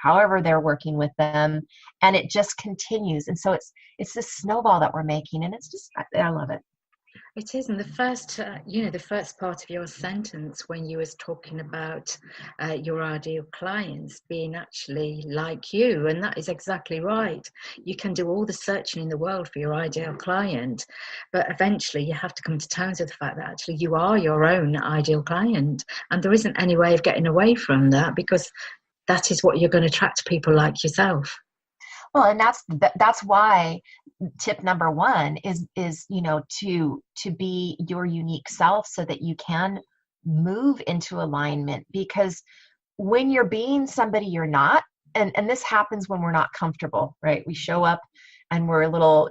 however they're working with them, and it just continues. And so it's this snowball that we're making, and it's just, I love it. It is, and the first, the first part of your sentence when you was talking about your ideal clients being actually like you, and that is exactly right. You can do all the searching in the world for your ideal client, but eventually you have to come to terms with the fact that actually you are your own ideal client, and there isn't any way of getting away from that, because that is what you're going to attract people like yourself. Well, and that's why tip number one is to be your unique self, so that you can move into alignment. Because when you're being somebody you're not, and this happens when we're not comfortable, right? We show up and we're a little,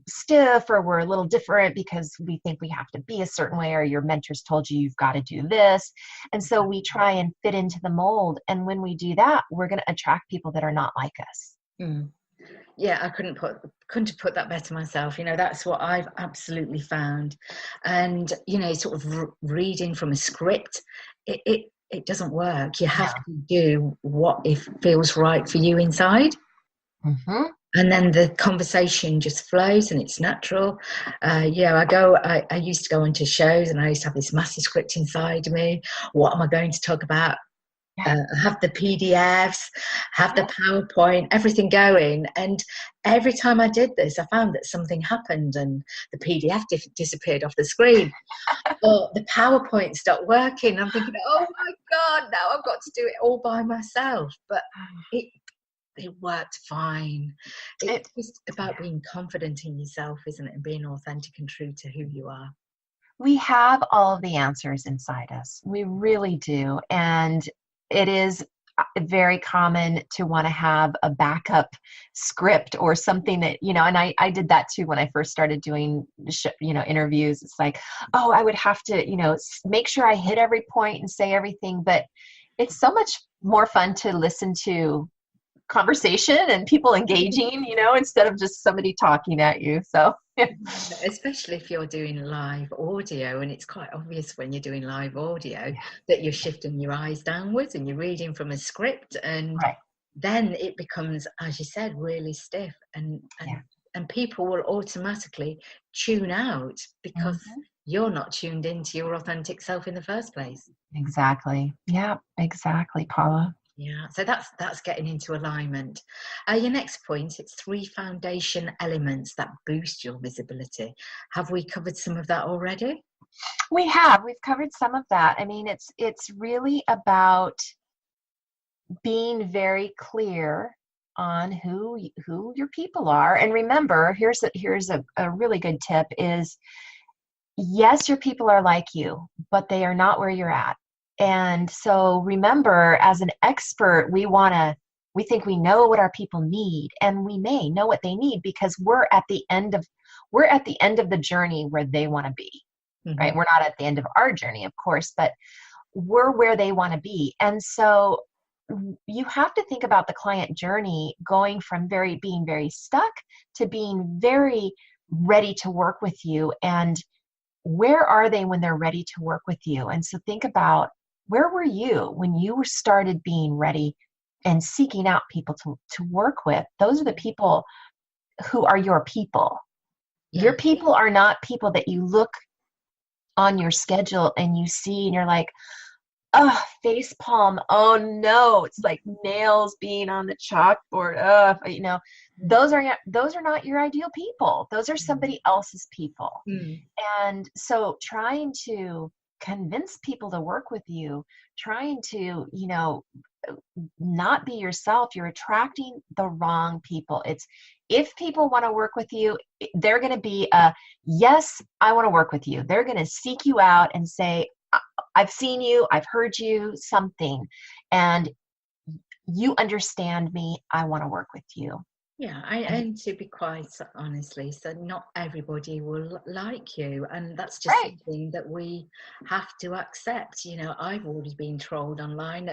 stiff, or we're a little different because we think we have to be a certain way, or your mentors told you you've got to do this. And so we try and fit into the mold. And when we do that, we're going to attract people that are not like us. Mm. Yeah, I couldn't have put that better myself. That's what I've absolutely found. And sort of reading from a script, it doesn't work. You have to do what if feels right for you inside. Mm-hmm. And then the conversation just flows and it's natural. I used to go into shows and I used to have this massive script inside me. What am I going to talk about? Have the PDFs, have the PowerPoint, everything going. And every time I did this, I found that something happened and the PDF disappeared off the screen. Or the PowerPoint stopped working. I'm thinking, oh my God, now I've got to do it all by myself. But it worked fine. It's just about being confident in yourself, isn't it? And being authentic and true to who you are. We have all of the answers inside us. We really do. And it is very common to want to have a backup script or something that, and I did that too when I first started doing, interviews. It's like, oh, I would have to, make sure I hit every point and say everything. But it's so much more fun to listen to conversation and people engaging, instead of just somebody talking at you. So especially if you're doing live audio, and it's quite obvious when you're doing live audio that you're shifting your eyes downwards and you're reading from a script, and then it becomes, as you said, really stiff, and people will automatically tune out because you're not tuned into your authentic self in the first place. Exactly. Yeah, exactly, Paula. Yeah, so that's getting into alignment. Your next point, it's 3 foundation elements that boost your visibility. Have we covered some of that already? We have. We've covered some of that. I mean, it's really about being very clear on who your people are. And remember, here's a really good tip is, yes, your people are like you, but they are not where you're at. And so remember, as an expert, we think we know what our people need, and we may know what they need because we're at the end of the journey where they want to be, right? We're not at the end of our journey, of course, but we're where they want to be. And so you have to think about the client journey going from being very stuck to being very ready to work with you. And where are they when they're ready to work with you? And so think about, where were you when you started being ready and seeking out people to work with? Those are the people who are your people. Yeah. Your people are not people that you look on your schedule and you see and you're like, oh, face palm. Oh no, it's like nails being on the chalkboard. Those are not your ideal people. Those are somebody else's people. And so trying to convince people to work with you, trying to, not be yourself, you're attracting the wrong people. If people want to work with you, they're going to be yes, I want to work with you. They're going to seek you out and say, I've seen you, I've heard you, something, and you understand me. I want to work with you. Yeah, and to be quite honestly, so not everybody will like you, and that's just something that we have to accept. I've already been trolled online,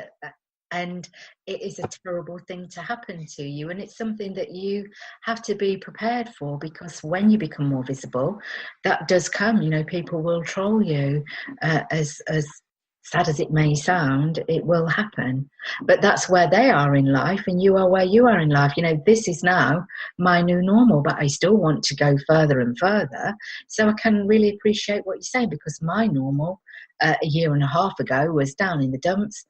and it is a terrible thing to happen to you, and it's something that you have to be prepared for, because when you become more visible, that does come. People will troll you as sad as it may sound, it will happen. But that's where they are in life, and you are where you are in life. This is now my new normal, but I still want to go further and further. So I can really appreciate what you're saying, because my normal a year and a half ago was down in the dumps,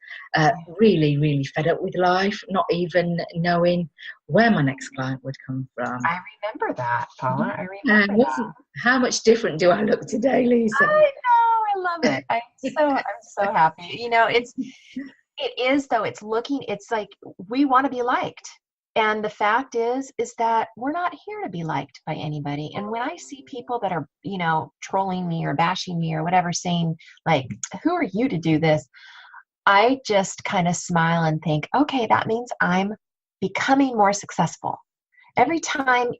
really, really fed up with life, not even knowing where my next client would come from. I remember that, Paula. I remember that. How much different do I look today, Lisa? I know. I love it. I'm so happy. It is, though. It's like we want to be liked. And the fact is that we're not here to be liked by anybody. And when I see people that are, trolling me or bashing me or whatever, saying like, who are you to do this? I just kind of smile and think, okay, that means I'm becoming more successful. Every time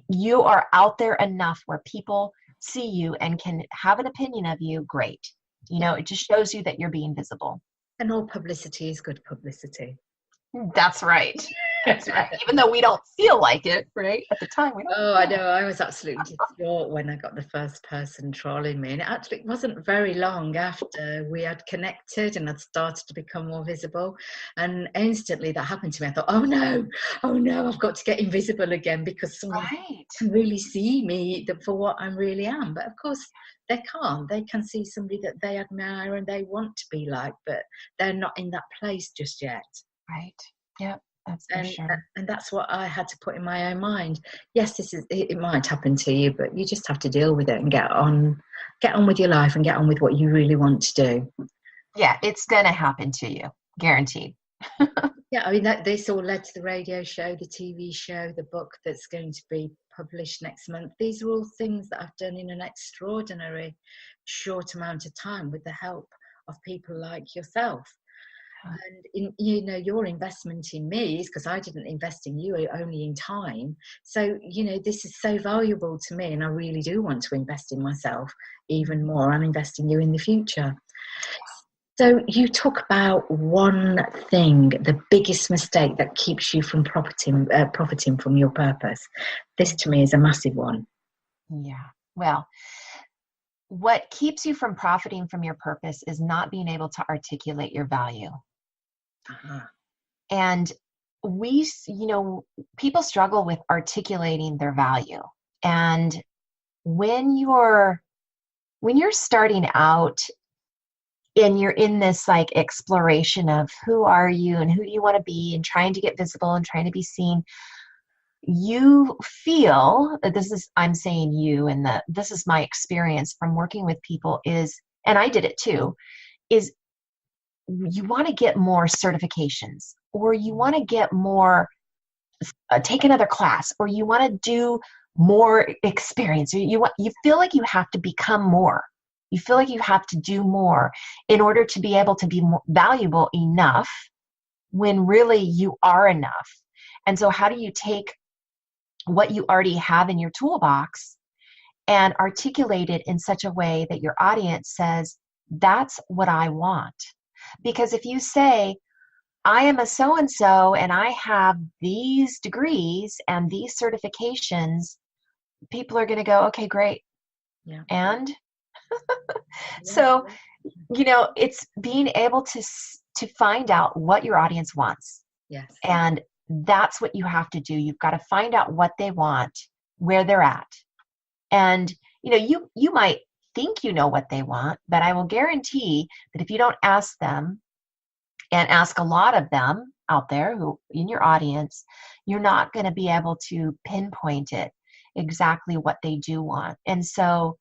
you are out there enough where people see you and can have an opinion of you, great. It just shows you that you're being visible. And all publicity is good publicity. That's right. That's right. Even though we don't feel like it, right? At the time, we don't. Oh, I know. I was absolutely distraught when I got the first person trolling me. And it actually wasn't very long after we had connected and I'd started to become more visible. And instantly that happened to me. I thought, oh no, I've got to get invisible again, because someone can really see me for what I really am. But of course, they can't. They can see somebody that they admire and they want to be like, but they're not in that place just yet. Right. Yep. That's for sure. And that's what I had to put in my own mind. Yes, it might happen to you, but you just have to deal with it and get on with your life and get on with what you really want to do. Yeah, it's gonna happen to you, guaranteed. Yeah, I mean this all led to the radio show, the TV show, the book that's going to be published next month. These are all things that I've done in an extraordinary short amount of time with the help of people like yourself. And your investment in me is because I didn't invest in you, only in time. So this is so valuable to me, and I really do want to invest in myself even more. I'm investing you in the future. So you talk about one thing, the biggest mistake that keeps you from profiting from your purpose. This to me is a massive one. Yeah. Well, what keeps you from profiting from your purpose is not being able to articulate your value. Uh-huh. And people struggle with articulating their value. And when you're starting out and you're in this like exploration of who are you and who do you want to be and trying to get visible and trying to be seen, you feel that I'm saying you, and this is my experience from working with people and I did it too, is you want to get more certifications, or you want to get more, take another class, or you want to do more experience, or you feel like you have to become more. You feel like you have to do more in order to be able to be more valuable enough, when really you are enough. And so how do you take what you already have in your toolbox and articulate it in such a way that your audience says, that's what I want? Because if you say, I am a so-and-so and I have these degrees and these certifications, people are going to go, okay, great. Yeah. And so, it's being able to find out what your audience wants. Yes. And that's what you have to do. You've got to find out what they want, where they're at. And, you might think you know what they want, but I will guarantee that if you don't ask them, and ask a lot of them out there who in your audience, you're not going to be able to pinpoint it exactly what they do want. And so,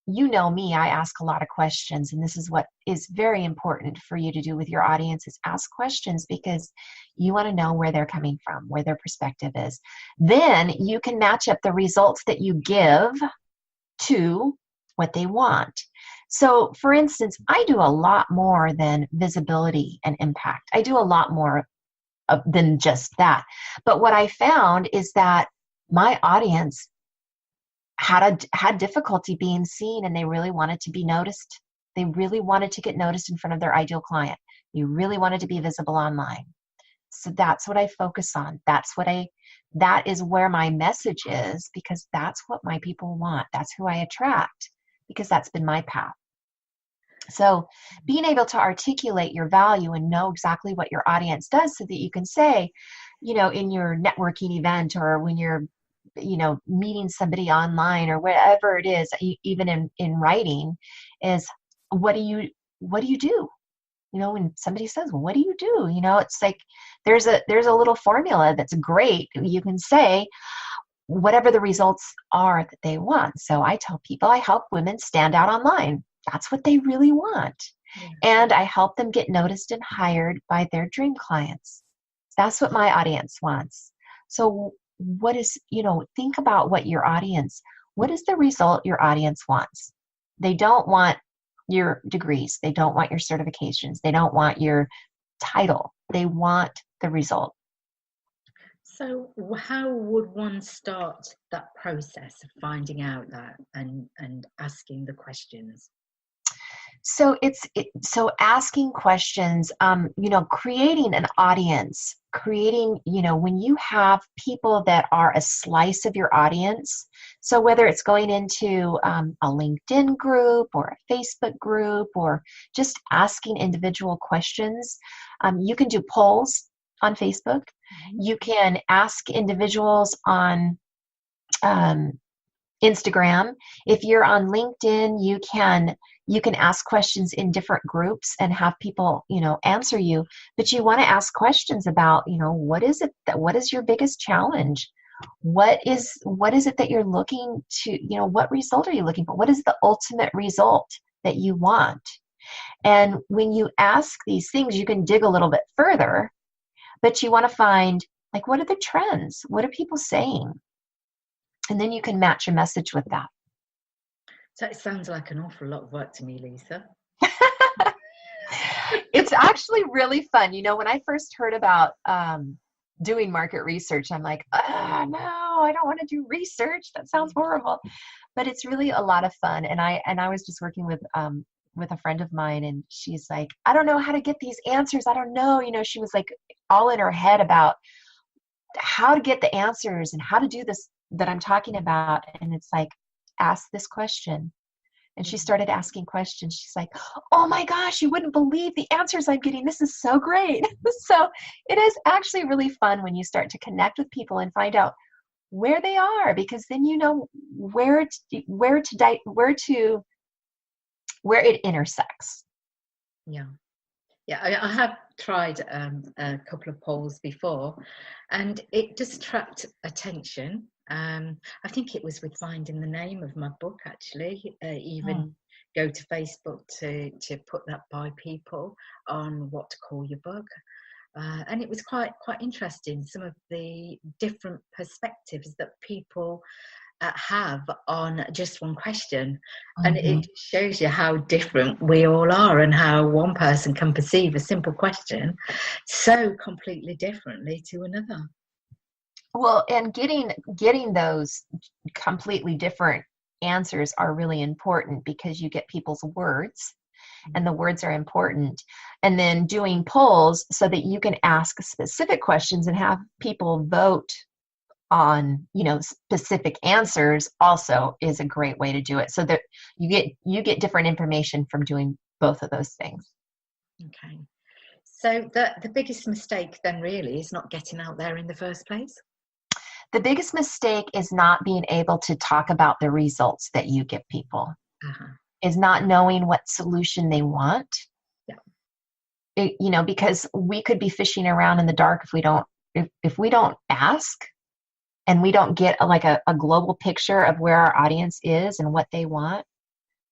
me, I ask a lot of questions, and this is what is very important for you to do with your audience, is ask questions, because you want to know where they're coming from, where their perspective is. Then you can match up the results that you give to what they want. So, for instance, I do a lot more than visibility and impact. I do a lot more than just that. But what I found is that my audience had difficulty being seen, and they really wanted to be noticed. They really wanted to get noticed in front of their ideal client. They really wanted to be visible online. So that's what I focus on. That is where my message is, because that's what my people want. That's who I attract, because that's been my path. So being able to articulate your value and know exactly what your audience does so that you can say, in your networking event, or when you're, meeting somebody online, or whatever it is, even in writing, is what do you do? When somebody says, well, what do you do? It's like there's a little formula that's great. You can say whatever the results are that they want. So I tell people I help women stand out online. That's what they really want. Yeah. And I help them get noticed and hired by their dream clients. That's what my audience wants. So think about what is the result your audience wants? They don't want your degrees. They don't want your certifications. They don't want your title. They want the result. So how would one start that process of finding out that and asking the questions? So so asking questions, creating an audience, when you have people that are a slice of your audience. So whether it's going into a LinkedIn group or a Facebook group, or just asking individual questions, you can do polls on Facebook. Mm-hmm. You can ask individuals on Instagram. If you're on LinkedIn, you can ask questions in different groups and have people, answer you. But you want to ask questions about, what is your biggest challenge? What is it that you're looking to, what result are you looking for? What is the ultimate result that you want? And when you ask these things, you can dig a little bit further, but you want to find, like, what are the trends? What are people saying? And then you can match a message with that. So it sounds like an awful lot of work to me, Lisa. It's actually really fun. When I first heard about doing market research, I'm like, no, I don't want to do research. That sounds horrible. But it's really a lot of fun. And I was just working with a friend of mine, and she's like, I don't know how to get these answers. I don't know. She was like all in her head about how to get the answers and how to do this that I'm talking about. And it's like, ask this question. And she started asking questions. She's like, oh my gosh, you wouldn't believe the answers I'm getting. This is so great. So it is actually really fun when you start to connect with people and find out where they are, because then you know where it intersects. Yeah. I have tried a couple of polls before, and it just attracted attention. I think it was with finding the name of my book, actually. Even go to Facebook to put that by people on what to call your book. And it was quite interesting, some of the different perspectives that people have on just one question. And it shows you how different we all are, and how one person can perceive a simple question so completely differently to another. Well, and getting those completely different answers are really important, because you get people's words, and the words are important. And then doing polls so that you can ask specific questions and have people vote on, specific answers, also is a great way to do it, so that you get different information from doing both of those things. Okay. So the biggest mistake then really is not getting out there in the first place? The biggest mistake is not being able to talk about the results that you give people. Is not knowing what solution they want. Yeah. Because we could be fishing around in the dark if we don't ask, and we don't get a global picture of where our audience is and what they want,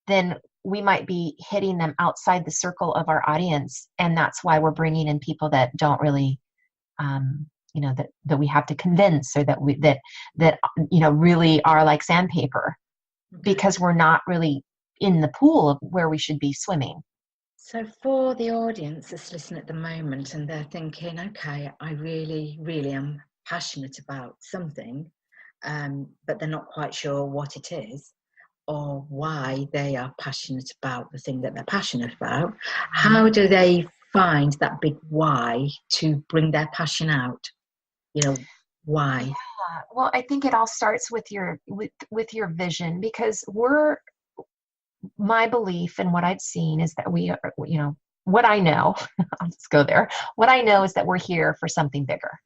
then we might be hitting them outside the circle of our audience. And that's why we're bringing in people that don't really, that we have to convince, or that really are like sandpaper, because we're not really in the pool of where we should be swimming. So for the audience that's listening at the moment, and they're thinking, okay, I really, really am passionate about something, but they're not quite sure what it is or why they are passionate about the thing that they're passionate about, how do they find that big why to bring their passion out? Why? Yeah. Well, I think it all starts with your vision, because we're my belief and what I've seen is that we are, what I know, I'll just go there. What I know is that we're here for something bigger.